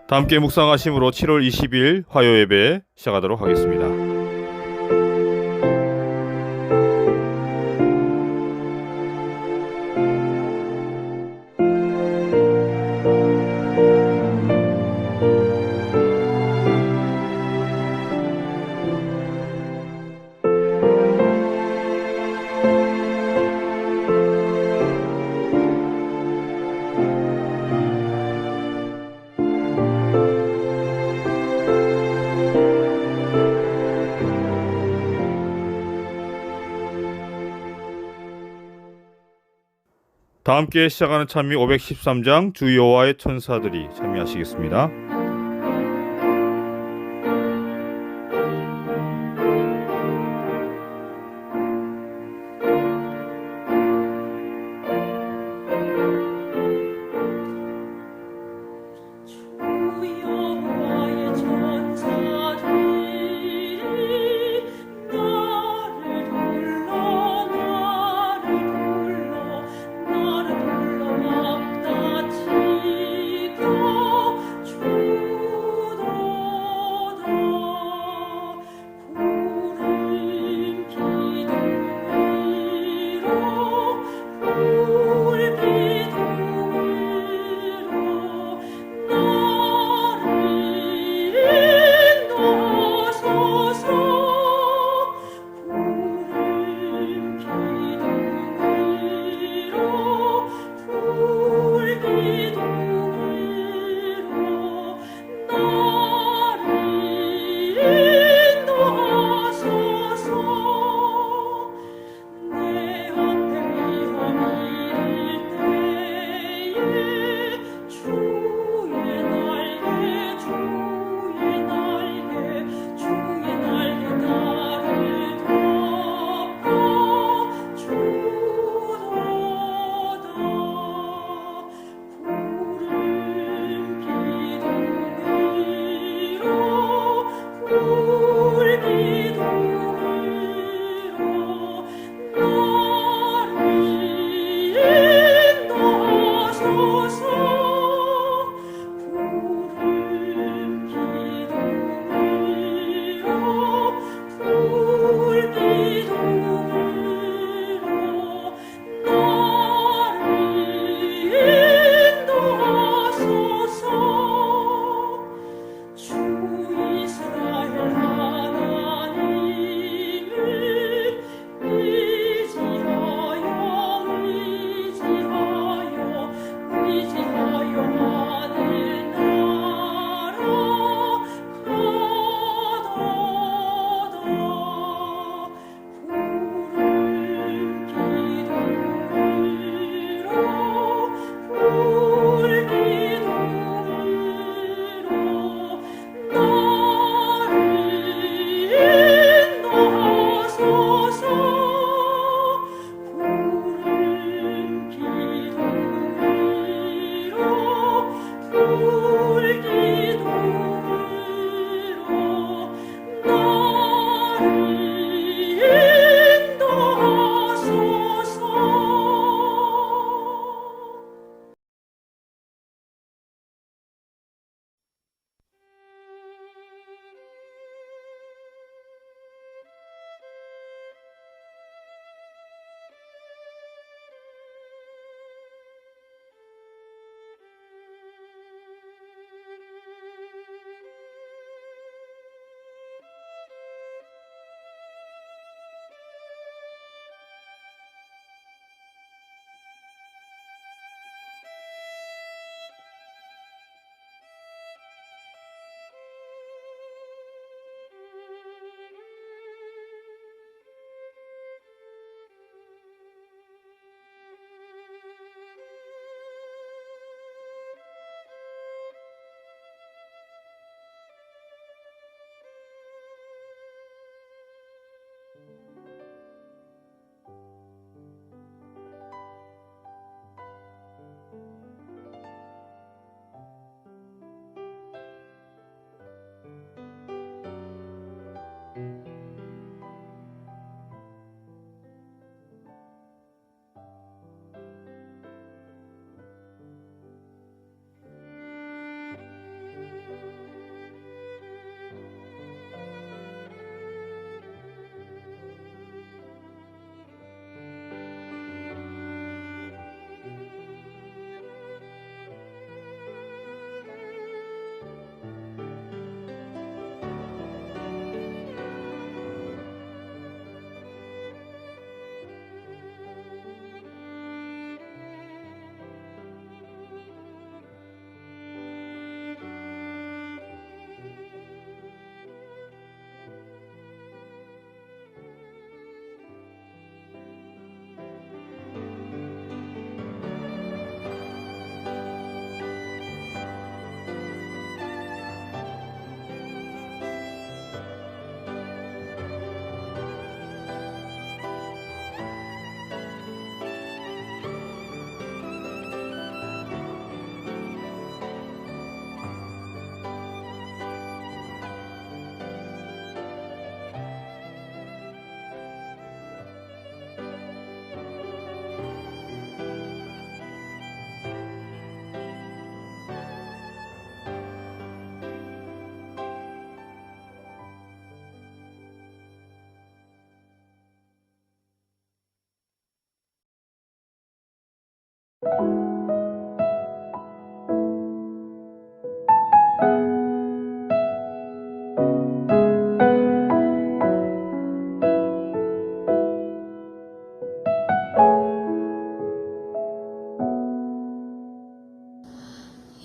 다 함께 묵상하심으로 7월 20일 화요 예배 시작하도록 하겠습니다. 다 함께 시작하는 찬미 513장 주 여호와의 천사들이 참여하시겠습니다.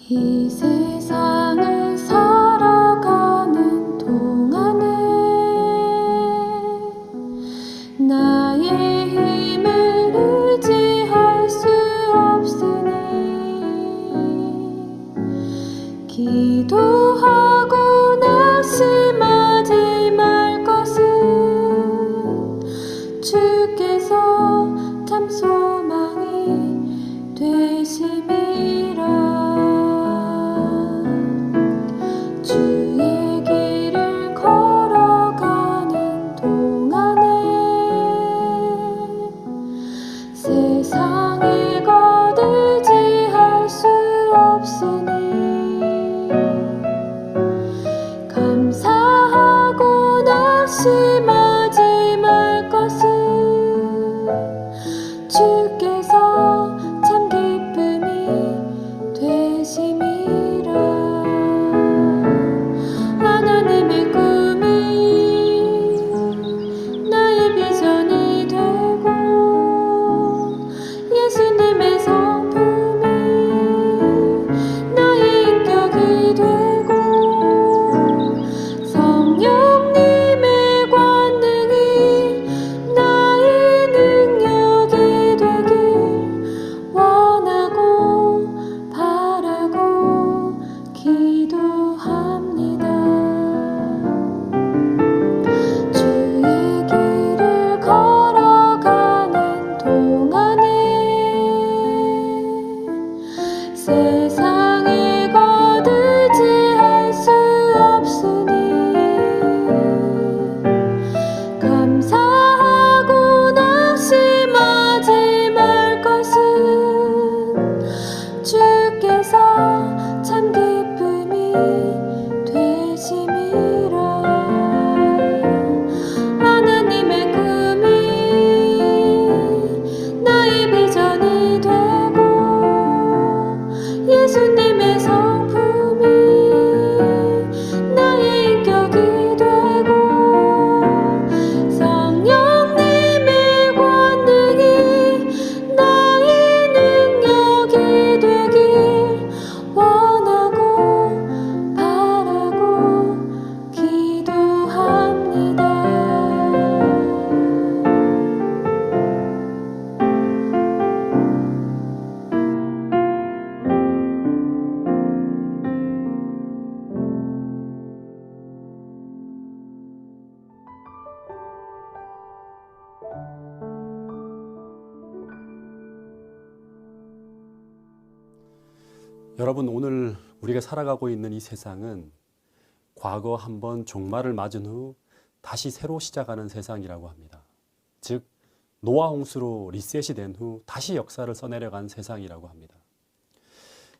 이 세상을 살아가는 동안에 나의 힘을 의지할 수 없으니 기도하고 낙심하지 말 것은 주께서 참 소망이 되심이라. 주의 길을 걸어가는 동안에 세상의 것 의지할 수 없으니 감사하고 낙심하지 말 것은 주께서 참 기쁨이 되심이라. 하나님의 꿈이 나의 비전이 되고 예수님의 성품이 나의 인격이 되고 성령님의 권능이 나의 능력이 되길 원하고 바라고 기도합니다. 주의 길을 걸어가는 동안에 세상의 것 의지할 수 없으니 감사하고 낙심하지 말 것은 주께서 참 기쁨이 되심이라. 하나님의 꿈이 나의 비전이 되고 예수님의 성품이 나의 인격이 되고 성령님의 권능이 나의 능력이 되길 원하고 바라고 기도합니다. 여러분, 오늘 우리가 살아가고 있는 이 세상은 과거 한번 종말을 맞은 후 다시 새로 시작하는 세상이라고 합니다. 즉 노아 홍수로 리셋이 된 후 다시 역사를 써내려간 세상이라고 합니다.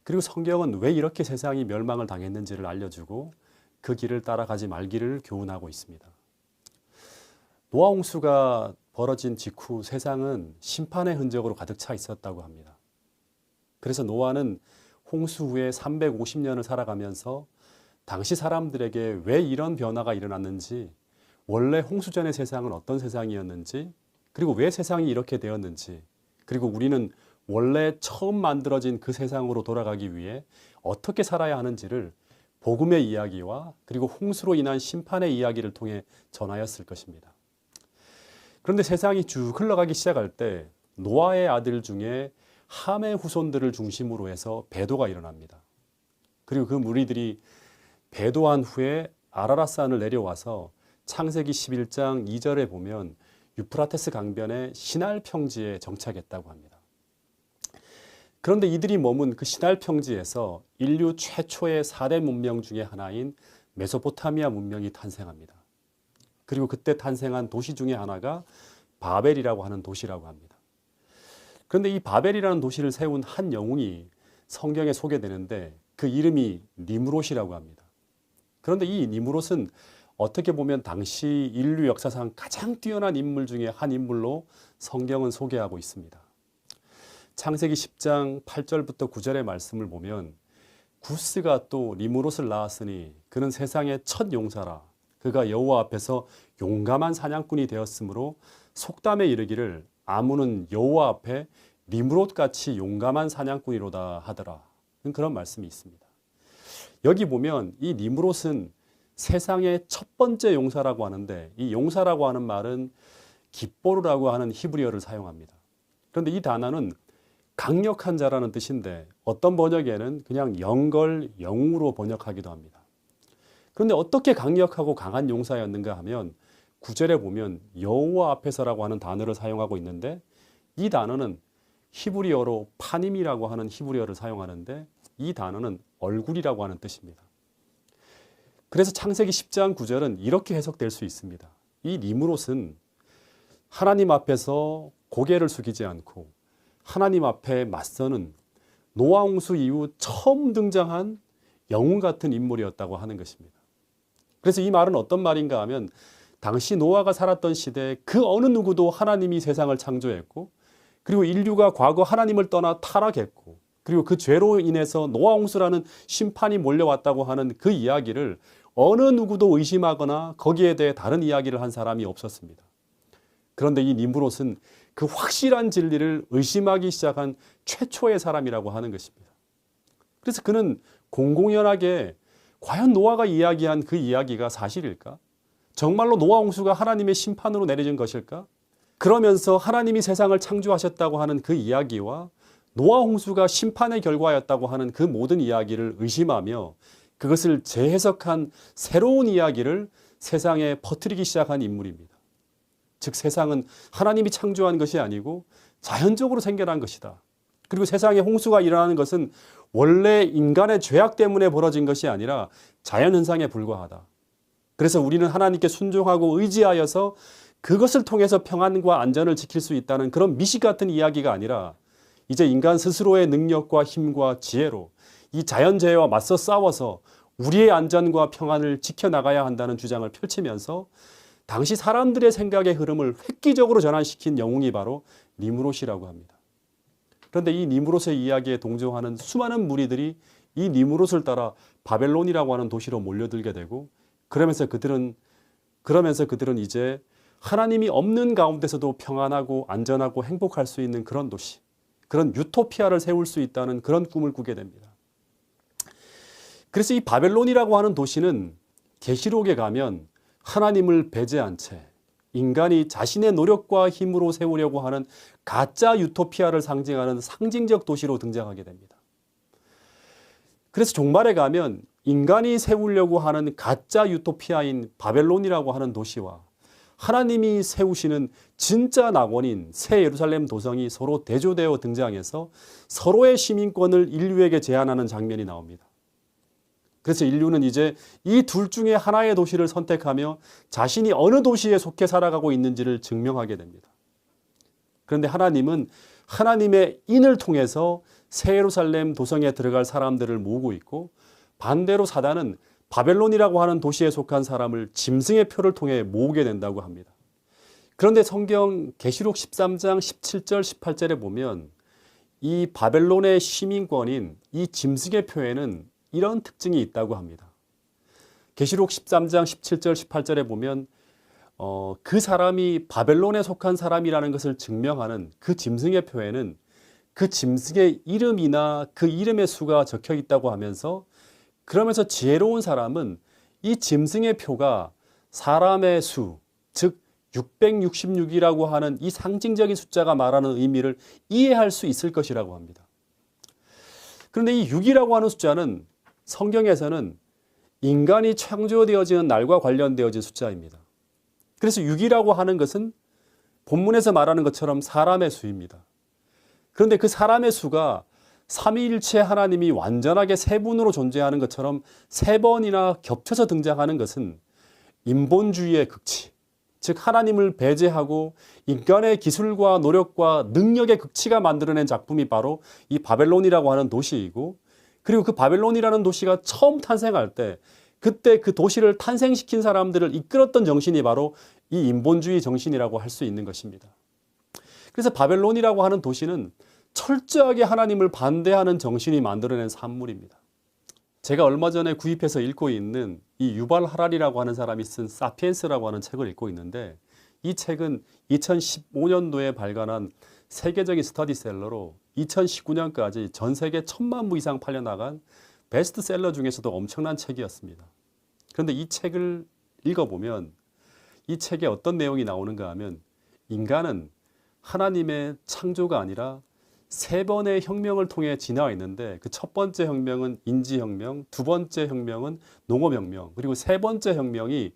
그리고 성경은 왜 이렇게 세상이 멸망을 당했는지를 알려주고 그 길을 따라가지 말기를 교훈하고 있습니다. 노아 홍수가 벌어진 직후 세상은 심판의 흔적으로 가득 차 있었다고 합니다. 그래서 노아는 홍수 후에 350년을 살아가면서 당시 사람들에게 왜 이런 변화가 일어났는지, 원래 홍수 전의 세상은 어떤 세상이었는지, 그리고 왜 세상이 이렇게 되었는지, 그리고 우리는 원래 처음 만들어진 그 세상으로 돌아가기 위해 어떻게 살아야 하는지를 복음의 이야기와 그리고 홍수로 인한 심판의 이야기를 통해 전하였을 것입니다. 그런데 세상이 쭉 흘러가기 시작할 때 노아의 아들 중에 함의 후손들을 중심으로 해서 배도가 일어납니다. 그리고 그 무리들이 배도한 후에 아라랏산을 내려와서 창세기 11장 2절에 보면 유프라테스 강변의 시날 평지에 정착했다고 합니다. 그런데 이들이 머문 그 시날 평지에서 인류 최초의 4대 문명 중에 하나인 메소포타미아 문명이 탄생합니다. 그리고 그때 탄생한 도시 중에 하나가 바벨이라고 하는 도시라고 합니다. 그런데 이 바벨이라는 도시를 세운 한 영웅이 성경에 소개되는데 그 이름이 니므롯이라고 합니다. 그런데 이 니므롯은 어떻게 보면 당시 인류 역사상 가장 뛰어난 인물 중에 한 인물로 성경은 소개하고 있습니다. 창세기 10장 8절부터 9절의 말씀을 보면 구스가 또 니므롯을 낳았으니 그는 세상의 첫 용사라. 그가 여호와 앞에서 용감한 사냥꾼이 되었으므로 속담에 이르기를 아문은 여호와 앞에 니므롯같이 용감한 사냥꾼이로다 하더라. 그런 말씀이 있습니다. 여기 보면 이 니므롯은 세상의 첫 번째 용사라고 하는데 이 용사라고 하는 말은 깃보르라고 하는 히브리어를 사용합니다. 그런데 이 단어는 강력한 자라는 뜻인데 어떤 번역에는 그냥 영걸 영으로 번역하기도 합니다. 그런데 어떻게 강력하고 강한 용사였는가 하면 9절에 보면 여호와 앞에서라고 하는 단어를 사용하고 있는데 이 단어는 히브리어로 파님이라고 하는 히브리어를 사용하는데 이 단어는 얼굴이라고 하는 뜻입니다. 그래서 창세기 10장 9절은 이렇게 해석될 수 있습니다. 이 니므롯은 하나님 앞에서 고개를 숙이지 않고 하나님 앞에 맞서는 노아 홍수 이후 처음 등장한 영웅 같은 인물이었다고 하는 것입니다. 그래서 이 말은 어떤 말인가 하면 당시 노아가 살았던 시대에 그 어느 누구도 하나님이 세상을 창조했고 그리고 인류가 과거 하나님을 떠나 타락했고 그리고 그 죄로 인해서 노아 홍수라는 심판이 몰려왔다고 하는 그 이야기를 어느 누구도 의심하거나 거기에 대해 다른 이야기를 한 사람이 없었습니다. 그런데 이 니므롯은 그 확실한 진리를 의심하기 시작한 최초의 사람이라고 하는 것입니다. 그래서 그는 공공연하게 과연 노아가 이야기한 그 이야기가 사실일까? 정말로 노아 홍수가 하나님의 심판으로 내려진 것일까? 그러면서 하나님이 세상을 창조하셨다고 하는 그 이야기와 노아 홍수가 심판의 결과였다고 하는 그 모든 이야기를 의심하며 그것을 재해석한 새로운 이야기를 세상에 퍼뜨리기 시작한 인물입니다. 즉 세상은 하나님이 창조한 것이 아니고 자연적으로 생겨난 것이다. 그리고 세상에 홍수가 일어나는 것은 원래 인간의 죄악 때문에 벌어진 것이 아니라 자연현상에 불과하다. 그래서 우리는 하나님께 순종하고 의지하여서 그것을 통해서 평안과 안전을 지킬 수 있다는 그런 미식 같은 이야기가 아니라 이제 인간 스스로의 능력과 힘과 지혜로 이 자연재해와 맞서 싸워서 우리의 안전과 평안을 지켜나가야 한다는 주장을 펼치면서 당시 사람들의 생각의 흐름을 획기적으로 전환시킨 영웅이 바로 니므롯이라고 합니다. 그런데 이 니므롯의 이야기에 동조하는 수많은 무리들이 이 니므롯을 따라 바벨론이라고 하는 도시로 몰려들게 되고 그러면서 그들은 이제 하나님이 없는 가운데서도 평안하고 안전하고 행복할 수 있는 그런 도시, 그런 유토피아를 세울 수 있다는 그런 꿈을 꾸게 됩니다. 그래서 이 바벨론이라고 하는 도시는 계시록에 가면 하나님을 배제한 채 인간이 자신의 노력과 힘으로 세우려고 하는 가짜 유토피아를 상징하는 상징적 도시로 등장하게 됩니다. 그래서 종말에 가면 인간이 세우려고 하는 가짜 유토피아인 바벨론이라고 하는 도시와 하나님이 세우시는 진짜 낙원인 새 예루살렘 도성이 서로 대조되어 등장해서 서로의 시민권을 인류에게 제한하는 장면이 나옵니다. 그래서 인류는 이제 이 둘 중에 하나의 도시를 선택하며 자신이 어느 도시에 속해 살아가고 있는지를 증명하게 됩니다. 그런데 하나님은 하나님의 인을 통해서 새 예루살렘 도성에 들어갈 사람들을 모으고 있고 반대로 사단은 바벨론이라고 하는 도시에 속한 사람을 짐승의 표를 통해 모으게 된다고 합니다. 그런데 성경 계시록 13장 17절 18절에 보면 이 바벨론의 시민권인 이 짐승의 표에는 이런 특징이 있다고 합니다. 계시록 13장 17절 18절에 보면 그 사람이 바벨론에 속한 사람이라는 것을 증명하는 그 짐승의 표에는 그 짐승의 이름이나 그 이름의 수가 적혀 있다고 하면서 그러면서 지혜로운 사람은 이 짐승의 표가 사람의 수, 즉 666이라고 하는 이 상징적인 숫자가 말하는 의미를 이해할 수 있을 것이라고 합니다. 그런데 이 6이라고 하는 숫자는 성경에서는 인간이 창조되어지는 날과 관련되어진 숫자입니다. 그래서 6이라고 하는 것은 본문에서 말하는 것처럼 사람의 수입니다. 그런데 그 사람의 수가 삼위일체 하나님이 완전하게 세 분으로 존재하는 것처럼 세 번이나 겹쳐서 등장하는 것은 인본주의의 극치, 즉 하나님을 배제하고 인간의 기술과 노력과 능력의 극치가 만들어낸 작품이 바로 이 바벨론이라고 하는 도시이고 그리고 그 바벨론이라는 도시가 처음 탄생할 때 그때 그 도시를 탄생시킨 사람들을 이끌었던 정신이 바로 이 인본주의 정신이라고 할 수 있는 것입니다. 그래서 바벨론이라고 하는 도시는 철저하게 하나님을 반대하는 정신이 만들어낸 산물입니다. 제가 얼마 전에 구입해서 읽고 있는 이 유발 하랄이라고 하는 사람이 쓴 사피엔스라고 하는 책을 읽고 있는데, 이 책은 2015년도에 발간한 세계적인 스터디셀러로 2019년까지 전 세계 1000만 부 이상 팔려나간 베스트셀러 중에서도 엄청난 책이었습니다. 그런데 이 책을 읽어보면 이 책에 어떤 내용이 나오는가 하면, 인간은 하나님의 창조가 아니라 세 번의 혁명을 통해 진화했는데, 그 첫 번째 혁명은 인지혁명, 두 번째 혁명은 농업혁명, 그리고 세 번째 혁명이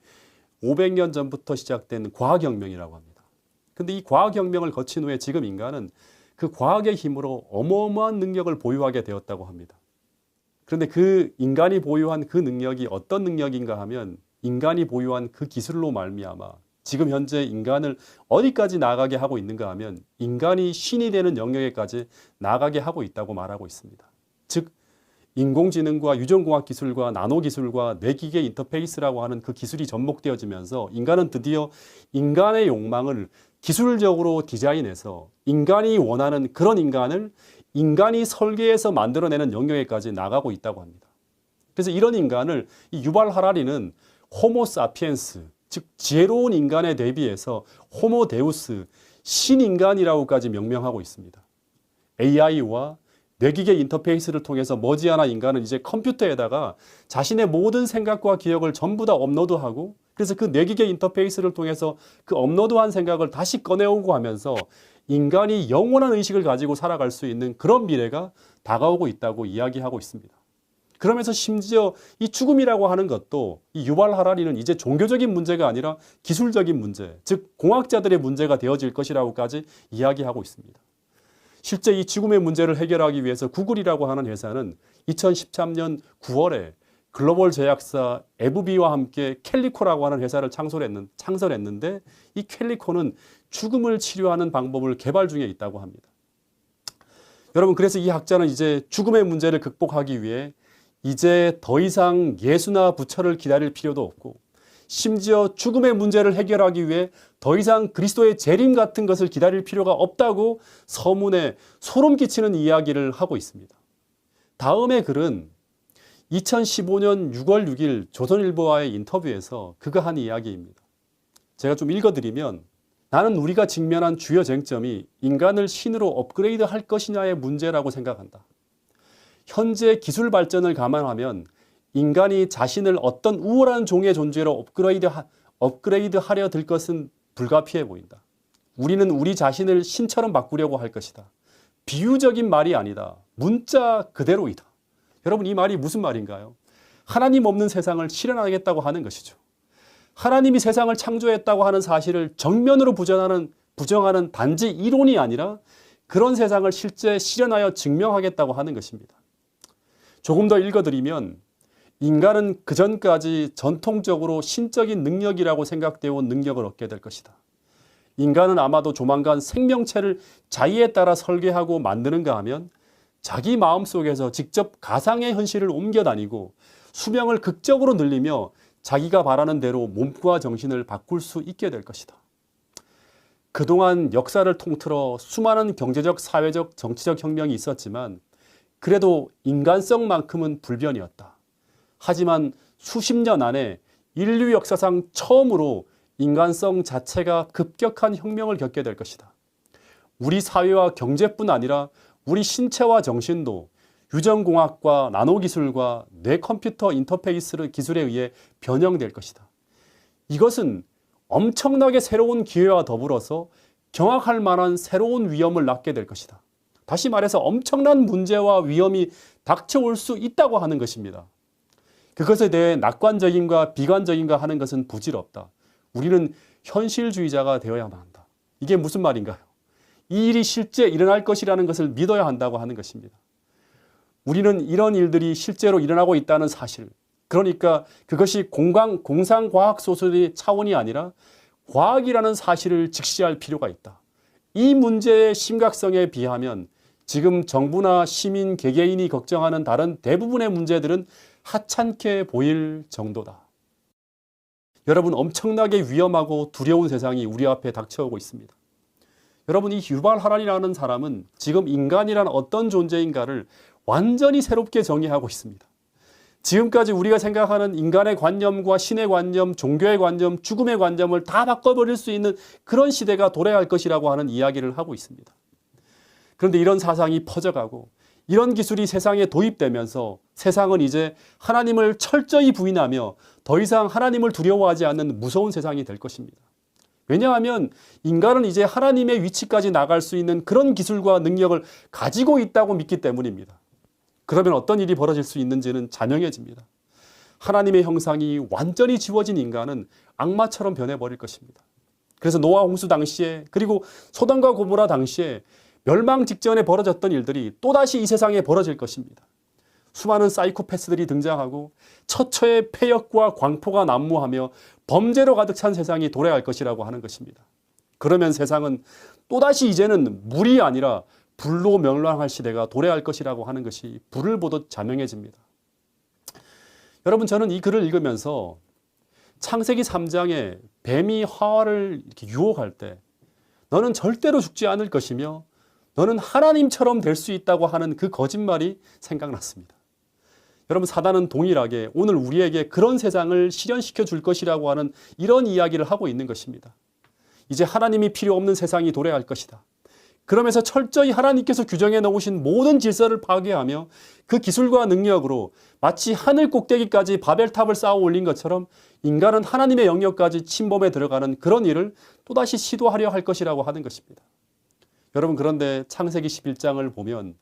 500년 전부터 시작된 과학혁명이라고 합니다. 근데 이 과학혁명을 거친 후에 지금 인간은 그 과학의 힘으로 어마어마한 능력을 보유하게 되었다고 합니다. 그런데 그 인간이 보유한 그 능력이 어떤 능력인가 하면, 인간이 보유한 그 기술로 말미암아 지금 현재 인간을 어디까지 나아가게 하고 있는가 하면, 인간이 신이 되는 영역에까지 나아가게 하고 있다고 말하고 있습니다. 즉 인공지능과 유전공학 기술과 나노기술과 뇌기계 인터페이스라고 하는 그 기술이 접목되어지면서 인간은 드디어 인간의 욕망을 기술적으로 디자인해서 인간이 원하는 그런 인간을 인간이 설계해서 만들어내는 영역에까지 나가고 있다고 합니다. 그래서 이런 인간을 이 유발 하라리는 호모 사피엔스, 즉 지혜로운 인간에 대비해서 호모 데우스, 신인간이라고까지 명명하고 있습니다. AI와 뇌기계 인터페이스를 통해서 머지않아 인간은 이제 컴퓨터에다가 자신의 모든 생각과 기억을 전부 다 업로드하고, 그래서 그 뇌기계 인터페이스를 통해서 그 업로드한 생각을 다시 꺼내오고 하면서 인간이 영원한 의식을 가지고 살아갈 수 있는 그런 미래가 다가오고 있다고 이야기하고 있습니다. 그러면서 심지어 이 죽음이라고 하는 것도 이 유발 하라리는 이제 종교적인 문제가 아니라 기술적인 문제, 즉 공학자들의 문제가 되어질 것이라고까지 이야기하고 있습니다. 실제 이 죽음의 문제를 해결하기 위해서 구글이라고 하는 회사는 2013년 9월에 글로벌 제약사 에브비와 함께 캘리코라고 하는 회사를 창설했는데, 이 캘리코는 죽음을 치료하는 방법을 개발 중에 있다고 합니다. 여러분, 그래서 이 학자는 이제 죽음의 문제를 극복하기 위해 이제 더 이상 예수나 부처를 기다릴 필요도 없고, 심지어 죽음의 문제를 해결하기 위해 더 이상 그리스도의 재림 같은 것을 기다릴 필요가 없다고 서문에 소름 끼치는 이야기를 하고 있습니다. 다음의 글은 2015년 6월 6일 조선일보와의 인터뷰에서 그가 한 이야기입니다. 제가 좀 읽어드리면, 나는 우리가 직면한 주요 쟁점이 인간을 신으로 업그레이드 할 것이냐의 문제라고 생각한다. 현재 기술 발전을 감안하면 인간이 자신을 어떤 우월한 종의 존재로 업그레이드하려 들 것은 불가피해 보인다. 우리는 우리 자신을 신처럼 바꾸려고 할 것이다. 비유적인 말이 아니다. 문자 그대로이다. 여러분, 이 말이 무슨 말인가요? 하나님 없는 세상을 실현하겠다고 하는 것이죠. 하나님이 세상을 창조했다고 하는 사실을 정면으로 부정하는 단지 이론이 아니라 그런 세상을 실제 실현하여 증명하겠다고 하는 것입니다. 조금 더 읽어드리면, 인간은 그전까지 전통적으로 신적인 능력이라고 생각되어 온 능력을 얻게 될 것이다. 인간은 아마도 조만간 생명체를 자의에 따라 설계하고 만드는가 하면 자기 마음속에서 직접 가상의 현실을 옮겨 다니고 수명을 극적으로 늘리며 자기가 바라는 대로 몸과 정신을 바꿀 수 있게 될 것이다. 그동안 역사를 통틀어 수많은 경제적, 사회적, 정치적 혁명이 있었지만 그래도 인간성만큼은 불변이었다. 하지만 수십 년 안에 인류 역사상 처음으로 인간성 자체가 급격한 혁명을 겪게 될 것이다. 우리 사회와 경제뿐 아니라 우리 신체와 정신도 유전공학과 나노기술과 뇌컴퓨터 인터페이스 기술에 의해 변형될 것이다. 이것은 엄청나게 새로운 기회와 더불어서 경악할 만한 새로운 위험을 낳게 될 것이다. 다시 말해서 엄청난 문제와 위험이 닥쳐올 수 있다고 하는 것입니다. 그것에 대해 낙관적인가 비관적인가 하는 것은 부질없다. 우리는 현실주의자가 되어야만 한다. 이게 무슨 말인가요? 이 일이 실제 일어날 것이라는 것을 믿어야 한다고 하는 것입니다. 우리는 이런 일들이 실제로 일어나고 있다는 사실, 그러니까 그것이 공상과학 소설의 차원이 아니라 과학이라는 사실을 직시할 필요가 있다. 이 문제의 심각성에 비하면 지금 정부나 시민, 개개인이 걱정하는 다른 대부분의 문제들은 하찮게 보일 정도다. 여러분, 엄청나게 위험하고 두려운 세상이 우리 앞에 닥쳐오고 있습니다. 여러분, 이 유발 하란이라는 사람은 지금 인간이란 어떤 존재인가를 완전히 새롭게 정의하고 있습니다. 지금까지 우리가 생각하는 인간의 관념과 신의 관념, 종교의 관념, 죽음의 관념을 다 바꿔버릴 수 있는 그런 시대가 도래할 것이라고 하는 이야기를 하고 있습니다. 그런데 이런 사상이 퍼져가고 이런 기술이 세상에 도입되면서 세상은 이제 하나님을 철저히 부인하며 더 이상 하나님을 두려워하지 않는 무서운 세상이 될 것입니다. 왜냐하면 인간은 이제 하나님의 위치까지 나갈 수 있는 그런 기술과 능력을 가지고 있다고 믿기 때문입니다. 그러면 어떤 일이 벌어질 수 있는지는 자명해집니다. 하나님의 형상이 완전히 지워진 인간은 악마처럼 변해버릴 것입니다. 그래서 노아 홍수 당시에 그리고 소돔과 고모라 당시에 멸망 직전에 벌어졌던 일들이 또다시 이 세상에 벌어질 것입니다. 수많은 사이코패스들이 등장하고 처처의 폐역과 광포가 난무하며 범죄로 가득 찬 세상이 도래할 것이라고 하는 것입니다. 그러면 세상은 또다시 이제는 물이 아니라 불로 멸망할 시대가 도래할 것이라고 하는 것이 불을 보듯 자명해집니다. 여러분, 저는 이 글을 읽으면서 창세기 3장에 뱀이 하와를 이렇게 유혹할 때 너는 절대로 죽지 않을 것이며 너는 하나님처럼 될 수 있다고 하는 그 거짓말이 생각났습니다. 여러분, 사단은 동일하게 오늘 우리에게 그런 세상을 실현시켜 줄 것이라고 하는 이런 이야기를 하고 있는 것입니다. 이제 하나님이 필요 없는 세상이 도래할 것이다. 그러면서 철저히 하나님께서 규정해 놓으신 모든 질서를 파괴하며 그 기술과 능력으로 마치 하늘 꼭대기까지 바벨탑을 쌓아 올린 것처럼 인간은 하나님의 영역까지 침범해 들어가는 그런 일을 또다시 시도하려 할 것이라고 하는 것입니다. 여러분, 그런데 창세기 11장을 보면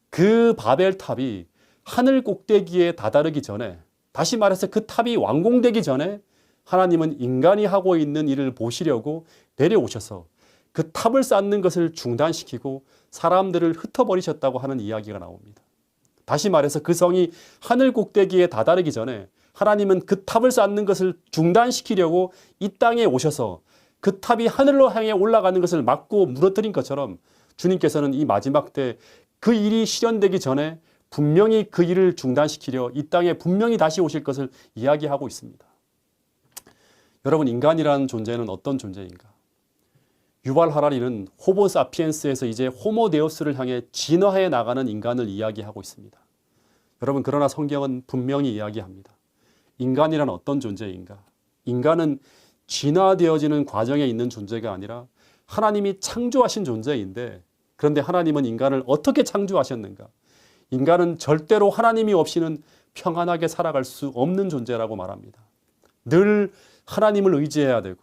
그 바벨탑이 하늘 꼭대기에 다다르기 전에, 다시 말해서 그 탑이 완공되기 전에 하나님은 인간이 하고 있는 일을 보시려고 내려오셔서 그 탑을 쌓는 것을 중단시키고 사람들을 흩어버리셨다고 하는 이야기가 나옵니다. 다시 말해서 그 성이 하늘 꼭대기에 다다르기 전에 하나님은 그 탑을 쌓는 것을 중단시키려고 이 땅에 오셔서 그 탑이 하늘로 향해 올라가는 것을 막고 무너뜨린 것처럼 주님께서는 이 마지막 때 그 일이 실현되기 전에 분명히 그 일을 중단시키려 이 땅에 분명히 다시 오실 것을 이야기하고 있습니다. 여러분, 인간이라는 존재는 어떤 존재인가? 유발 하라리는 호모 사피엔스에서 이제 호모 데우스를 향해 진화해 나가는 인간을 이야기하고 있습니다. 여러분, 그러나 성경은 분명히 이야기합니다. 인간이란 어떤 존재인가? 인간은 진화되어지는 과정에 있는 존재가 아니라 하나님이 창조하신 존재인데, 그런데 하나님은 인간을 어떻게 창조하셨는가? 인간은 절대로 하나님이 없이는 평안하게 살아갈 수 없는 존재라고 말합니다. 늘 하나님을 의지해야 되고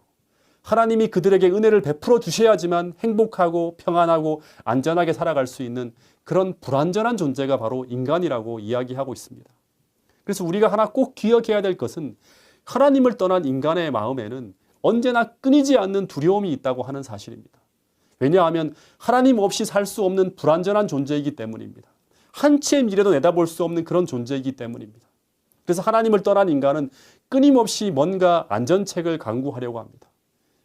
하나님이 그들에게 은혜를 베풀어 주셔야지만 행복하고 평안하고 안전하게 살아갈 수 있는 그런 불완전한 존재가 바로 인간이라고 이야기하고 있습니다. 그래서 우리가 하나 꼭 기억해야 될 것은 하나님을 떠난 인간의 마음에는 언제나 끊이지 않는 두려움이 있다고 하는 사실입니다. 왜냐하면 하나님 없이 살 수 없는 불완전한 존재이기 때문입니다. 한치의 미래도 내다볼 수 없는 그런 존재이기 때문입니다. 그래서 하나님을 떠난 인간은 끊임없이 뭔가 안전책을 강구하려고 합니다.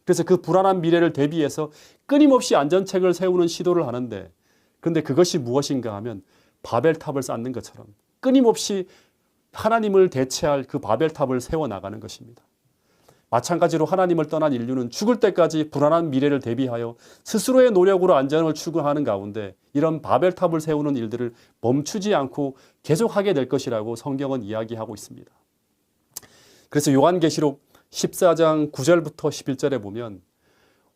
그래서 그 불안한 미래를 대비해서 끊임없이 안전책을 세우는 시도를 하는데, 그런데 그것이 무엇인가 하면 바벨탑을 쌓는 것처럼 끊임없이 하나님을 대체할 그 바벨탑을 세워나가는 것입니다. 마찬가지로 하나님을 떠난 인류는 죽을 때까지 불안한 미래를 대비하여 스스로의 노력으로 안전을 추구하는 가운데 이런 바벨탑을 세우는 일들을 멈추지 않고 계속하게 될 것이라고 성경은 이야기하고 있습니다. 그래서 요한계시록 14장 9절부터 11절에 보면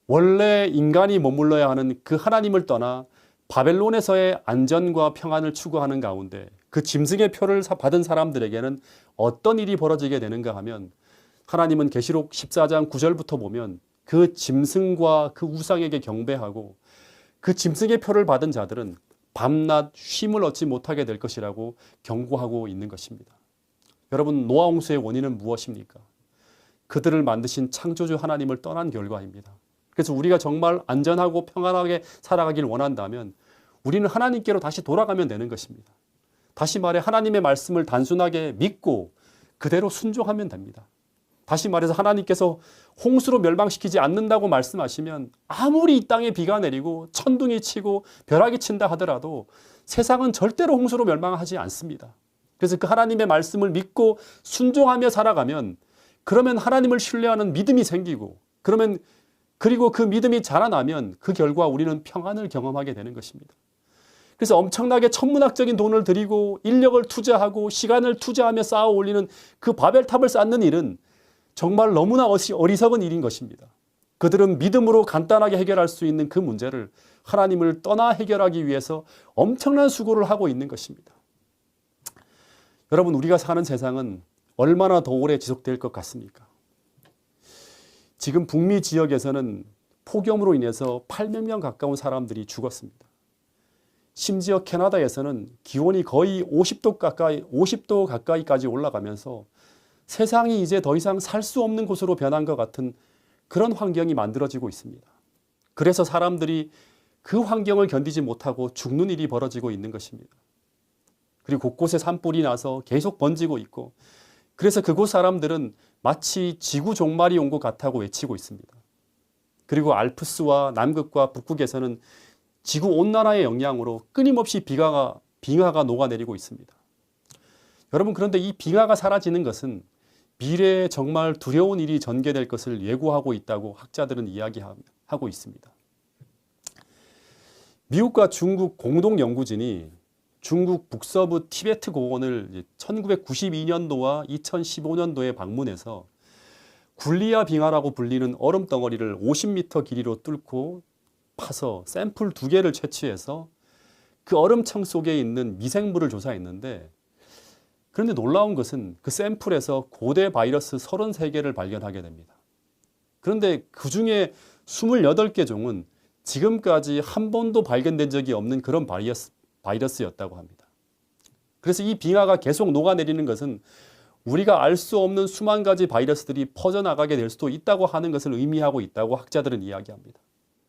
원래 인간이 머물러야 하는 그 하나님을 떠나 바벨론에서의 안전과 평안을 추구하는 가운데 그 짐승의 표를 받은 사람들에게는 어떤 일이 벌어지게 되는가 하면, 하나님은 계시록 14장 9절부터 보면 그 짐승과 그 우상에게 경배하고 그 짐승의 표를 받은 자들은 밤낮 쉼을 얻지 못하게 될 것이라고 경고하고 있는 것입니다. 여러분, 노아 홍수의 원인은 무엇입니까? 그들을 만드신 창조주 하나님을 떠난 결과입니다. 그래서 우리가 정말 안전하고 평안하게 살아가길 원한다면 우리는 하나님께로 다시 돌아가면 되는 것입니다. 다시 말해 하나님의 말씀을 단순하게 믿고 그대로 순종하면 됩니다. 다시 말해서 하나님께서 홍수로 멸망시키지 않는다고 말씀하시면 아무리 이 땅에 비가 내리고 천둥이 치고 벼락이 친다 하더라도 세상은 절대로 홍수로 멸망하지 않습니다. 그래서 그 하나님의 말씀을 믿고 순종하며 살아가면, 그러면 하나님을 신뢰하는 믿음이 생기고, 그러면 그리고 그 믿음이 자라나면 그 결과 우리는 평안을 경험하게 되는 것입니다. 그래서 엄청나게 천문학적인 돈을 들이고 인력을 투자하고 시간을 투자하며 쌓아 올리는 그 바벨탑을 쌓는 일은 정말 너무나 어리석은 일인 것입니다. 그들은 믿음으로 간단하게 해결할 수 있는 그 문제를 하나님을 떠나 해결하기 위해서 엄청난 수고를 하고 있는 것입니다. 여러분, 우리가 사는 세상은 얼마나 더 오래 지속될 것 같습니까? 지금 북미 지역에서는 폭염으로 인해서 800명 가까운 사람들이 죽었습니다. 심지어 캐나다에서는 기온이 거의 50도 가까이까지 올라가면서 세상이 이제 더 이상 살 수 없는 곳으로 변한 것 같은 그런 환경이 만들어지고 있습니다. 그래서 사람들이 그 환경을 견디지 못하고 죽는 일이 벌어지고 있는 것입니다. 그리고 곳곳에 산불이 나서 계속 번지고 있고, 그래서 그곳 사람들은 마치 지구 종말이 온 것 같다고 외치고 있습니다. 그리고 알프스와 남극과 북극에서는 지구 온난화의 영향으로 끊임없이 빙하가 녹아내리고 있습니다. 여러분, 그런데 이 빙하가 사라지는 것은 미래에 정말 두려운 일이 전개될 것을 예고하고 있다고 학자들은 이야기하고 있습니다. 미국과 중국 공동 연구진이 중국 북서부 티베트 고원을 1992년도와 2015년도에 방문해서 굴리아 빙하라고 불리는 얼음 덩어리를 50m 길이로 뚫고 파서 샘플 2개를 채취해서 그 얼음청 속에 있는 미생물을 조사했는데, 그런데 놀라운 것은 그 샘플에서 고대 바이러스 33개를 발견하게 됩니다. 그런데 그 중에 28개 종은 지금까지 한 번도 발견된 적이 없는 그런 바이러스였다고 합니다. 그래서 이 빙하가 계속 녹아내리는 것은 우리가 알 수 없는 수만 가지 바이러스들이 퍼져나가게 될 수도 있다고 하는 것을 의미하고 있다고 학자들은 이야기합니다.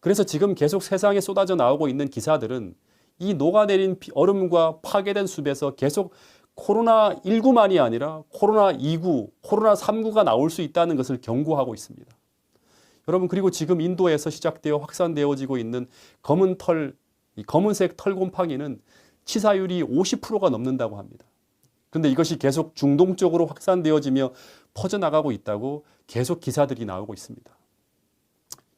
그래서 지금 계속 세상에 쏟아져 나오고 있는 기사들은 이 녹아내린 얼음과 파괴된 숲에서 계속 코로나19만이 아니라 코로나29, 코로나39가 나올 수 있다는 것을 경고하고 있습니다. 여러분, 그리고 지금 인도에서 시작되어 확산되어지고 있는 검은색 털곰팡이는 치사율이 50%가 넘는다고 합니다. 그런데 이것이 계속 중동 쪽으로 확산되어지며 퍼져나가고 있다고 계속 기사들이 나오고 있습니다.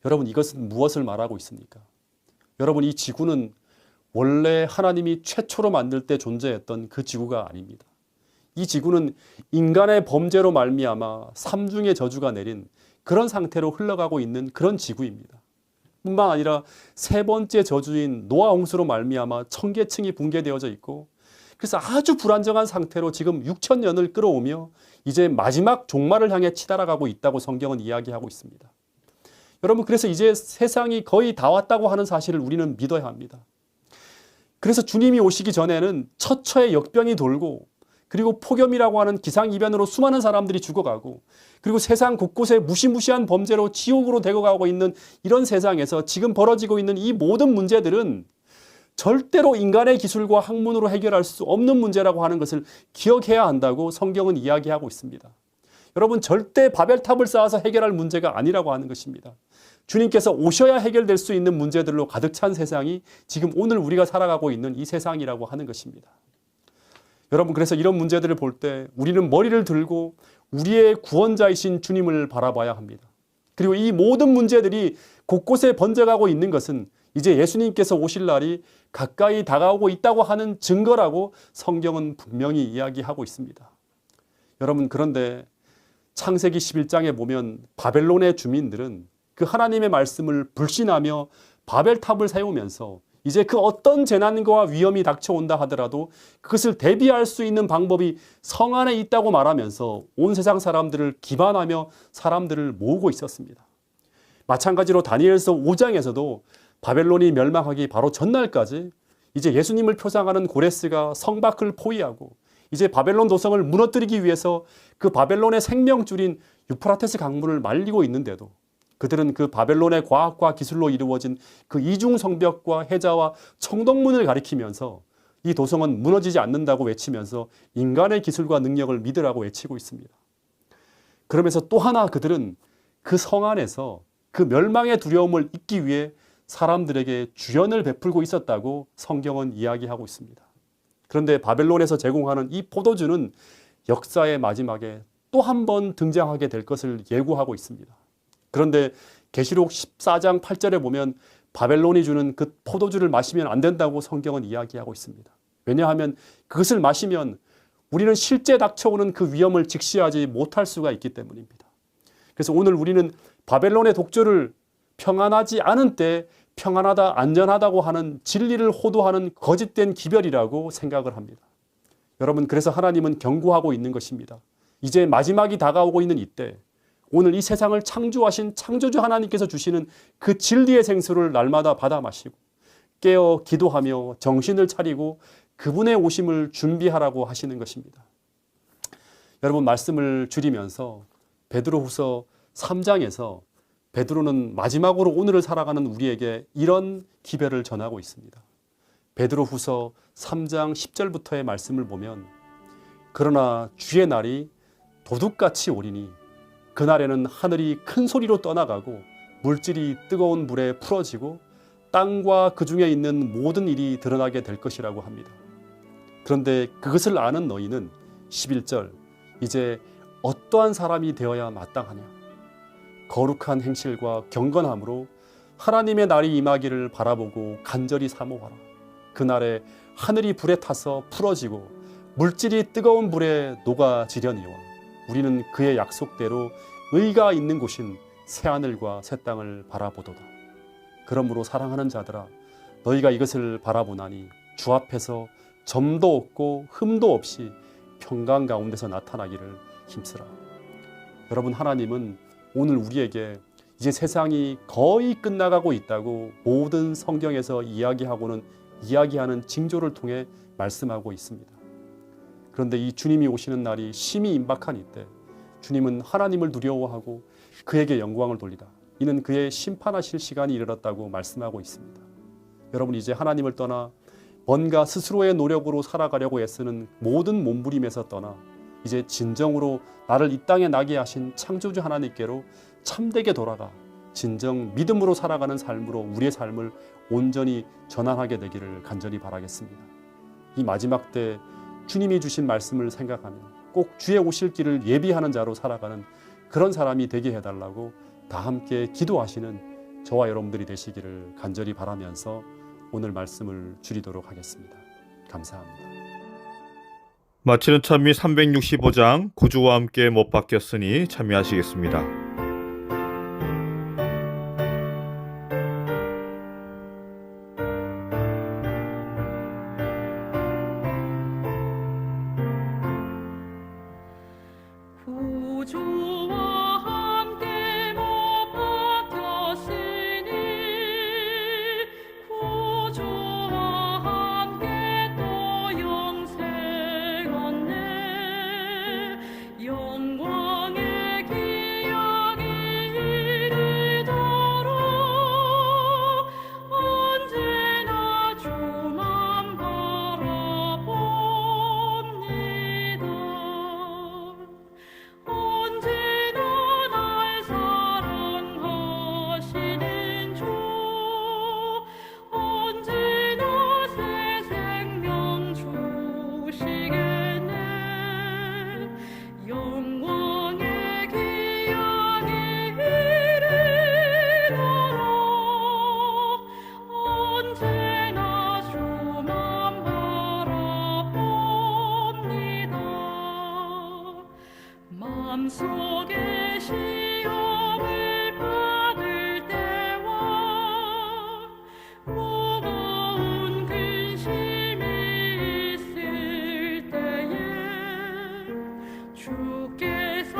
여러분, 이것은 무엇을 말하고 있습니까? 여러분, 이 지구는 원래 하나님이 최초로 만들 때 존재했던 그 지구가 아닙니다. 이 지구는 인간의 범죄로 말미암아 삼중의 저주가 내린 그런 상태로 흘러가고 있는 그런 지구입니다. 뿐만 아니라 세 번째 저주인 노아 홍수로 말미암아 천계층이 붕괴되어져 있고, 그래서 아주 불안정한 상태로 지금 6,000년을 끌어오며 이제 마지막 종말을 향해 치달아가고 있다고 성경은 이야기하고 있습니다. 여러분, 그래서 이제 세상이 거의 다 왔다고 하는 사실을 우리는 믿어야 합니다. 그래서 주님이 오시기 전에는 처처의 역병이 돌고, 그리고 폭염이라고 하는 기상이변으로 수많은 사람들이 죽어가고, 그리고 세상 곳곳에 무시무시한 범죄로 지옥으로 되어가고 있는 이런 세상에서 지금 벌어지고 있는 이 모든 문제들은 절대로 인간의 기술과 학문으로 해결할 수 없는 문제라고 하는 것을 기억해야 한다고 성경은 이야기하고 있습니다. 여러분, 절대 바벨탑을 쌓아서 해결할 문제가 아니라고 하는 것입니다. 주님께서 오셔야 해결될 수 있는 문제들로 가득 찬 세상이 지금 오늘 우리가 살아가고 있는 이 세상이라고 하는 것입니다. 여러분, 그래서 이런 문제들을 볼 때 우리는 머리를 들고 우리의 구원자이신 주님을 바라봐야 합니다. 그리고 이 모든 문제들이 곳곳에 번져가고 있는 것은 이제 예수님께서 오실 날이 가까이 다가오고 있다고 하는 증거라고 성경은 분명히 이야기하고 있습니다. 여러분, 그런데 창세기 11장에 보면 바벨론의 주민들은 그 하나님의 말씀을 불신하며 바벨탑을 세우면서 이제 그 어떤 재난과 위험이 닥쳐온다 하더라도 그것을 대비할 수 있는 방법이 성 안에 있다고 말하면서 온 세상 사람들을 기반하며 사람들을 모으고 있었습니다. 마찬가지로 다니엘서 5장에서도 바벨론이 멸망하기 바로 전날까지 이제 예수님을 표상하는 고레스가 성 밖을 포위하고 이제 바벨론 도성을 무너뜨리기 위해서 그 바벨론의 생명줄인 유프라테스 강물을 말리고 있는데도 그들은 그 바벨론의 과학과 기술로 이루어진 그 이중 성벽과 해자와 청동문을 가리키면서 이 도성은 무너지지 않는다고 외치면서 인간의 기술과 능력을 믿으라고 외치고 있습니다. 그러면서 또 하나 그들은 그 성 안에서 그 멸망의 두려움을 잊기 위해 사람들에게 주연을 베풀고 있었다고 성경은 이야기하고 있습니다. 그런데 바벨론에서 제공하는 이 포도주는 역사의 마지막에 또 한 번 등장하게 될 것을 예고하고 있습니다. 그런데 계시록 14장 8절에 보면 바벨론이 주는 그 포도주를 마시면 안 된다고 성경은 이야기하고 있습니다. 왜냐하면 그것을 마시면 우리는 실제 닥쳐오는 그 위험을 직시하지 못할 수가 있기 때문입니다. 그래서 오늘 우리는 바벨론의 독주를 평안하지 않은 때 평안하다, 안전하다고 하는 진리를 호도하는 거짓된 기별이라고 생각을 합니다. 여러분, 그래서 하나님은 경고하고 있는 것입니다. 이제 마지막이 다가오고 있는 이때, 오늘 이 세상을 창조하신 창조주 하나님께서 주시는 그 진리의 생수를 날마다 받아 마시고 깨어 기도하며 정신을 차리고 그분의 오심을 준비하라고 하시는 것입니다. 여러분, 말씀을 줄이면서 베드로후서 3장에서 베드로는 마지막으로 오늘을 살아가는 우리에게 이런 기별을 전하고 있습니다. 베드로후서 3장 10절부터의 말씀을 보면 그러나 주의 날이 도둑같이 오리니 그날에는 하늘이 큰 소리로 떠나가고 물질이 뜨거운 불에 풀어지고 땅과 그 중에 있는 모든 일이 드러나게 될 것이라고 합니다. 그런데 그것을 아는 너희는 11절 이제 어떠한 사람이 되어야 마땅하냐? 거룩한 행실과 경건함으로 하나님의 날이 임하기를 바라보고 간절히 사모하라. 그날에 하늘이 불에 타서 풀어지고 물질이 뜨거운 불에 녹아지려니와 우리는 그의 약속대로 의가 있는 곳인 새하늘과 새 땅을 바라보도다. 그러므로 사랑하는 자들아, 너희가 이것을 바라보나니 주 앞에서 점도 없고 흠도 없이 평강 가운데서 나타나기를 힘쓰라. 여러분, 하나님은 오늘 우리에게 이제 세상이 거의 끝나가고 있다고 모든 성경에서 이야기하는 징조를 통해 말씀하고 있습니다. 그런데 이 주님이 오시는 날이 심히 임박한 이때 주님은 하나님을 두려워하고 그에게 영광을 돌리라. 이는 그의 심판하실 시간이 이르렀다고 말씀하고 있습니다. 여러분, 이제 하나님을 떠나 뭔가 스스로의 노력으로 살아가려고 애쓰는 모든 몸부림에서 떠나 이제 진정으로 나를 이 땅에 나게 하신 창조주 하나님께로 참되게 돌아가 진정 믿음으로 살아가는 삶으로 우리의 삶을 온전히 전환하게 되기를 간절히 바라겠습니다. 이 마지막 때 주님이 주신 말씀을 생각하며 꼭 주의 오실 길을 예비하는 자로 살아가는 그런 사람이 되게 해달라고 다 함께 기도하시는 저와 여러분들이 되시기를 간절히 바라면서 오늘 말씀을 줄이도록 하겠습니다. 감사합니다. 마치는 찬미 365장 구주와 함께 못 박혔으니 참여하시겠습니다. 구주와 함께 못 박혔으니 구주와 함께 또 영생 얻네. 영광의 기약이 이르도록 언제나 주만 바라봅니다. 언제나 날 사랑하시는 주, 언제나 새 생명 주시겠네. 영광의 기약이 이르도록 언제나 주만 바라봅니다. 마음속에 시험을 받을 때와 무거운 근심이 있을 때에 주께서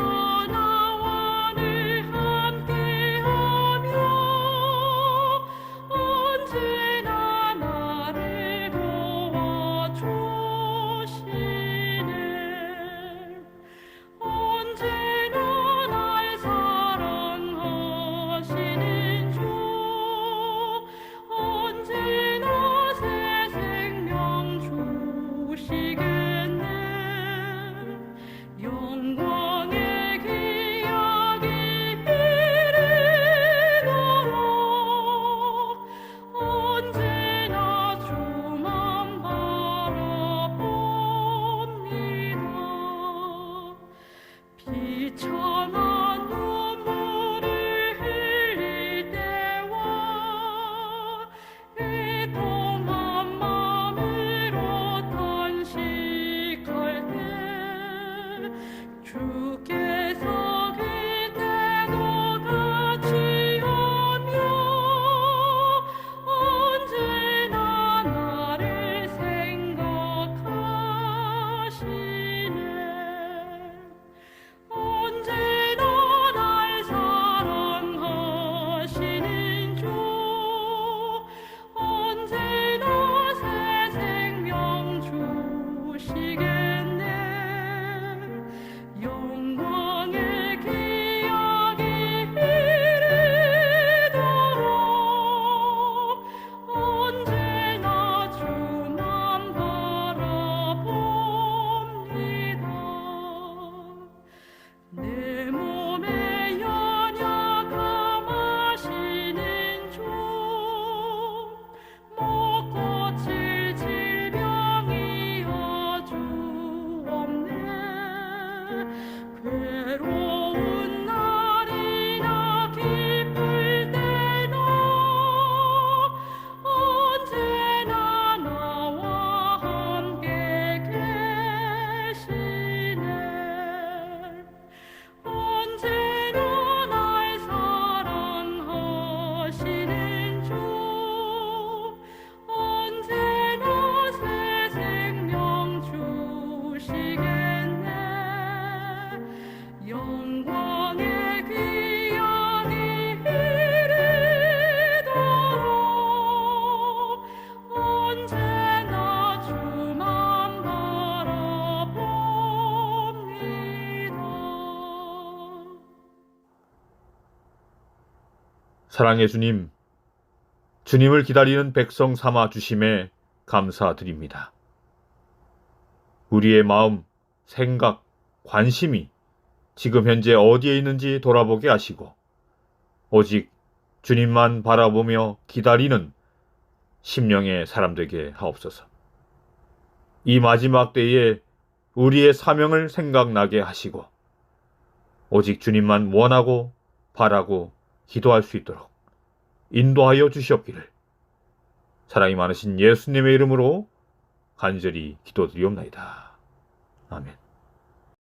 나와 늘 함께하며 언제나 나를 도와주시네. 언제나 사랑의 주님, 주님을 기다리는 백성 삼아 주심에 감사드립니다. 우리의 마음, 생각, 관심이 지금 현재 어디에 있는지 돌아보게 하시고 오직 주님만 바라보며 기다리는 심령의 사람 되게 하옵소서. 이 마지막 때에 우리의 사명을 생각나게 하시고 오직 주님만 원하고 바라고 기도할 수 있도록 인도하여 주시옵기를 사랑이 많으신 예수님의 이름으로 간절히 기도드리옵나이다. 아멘.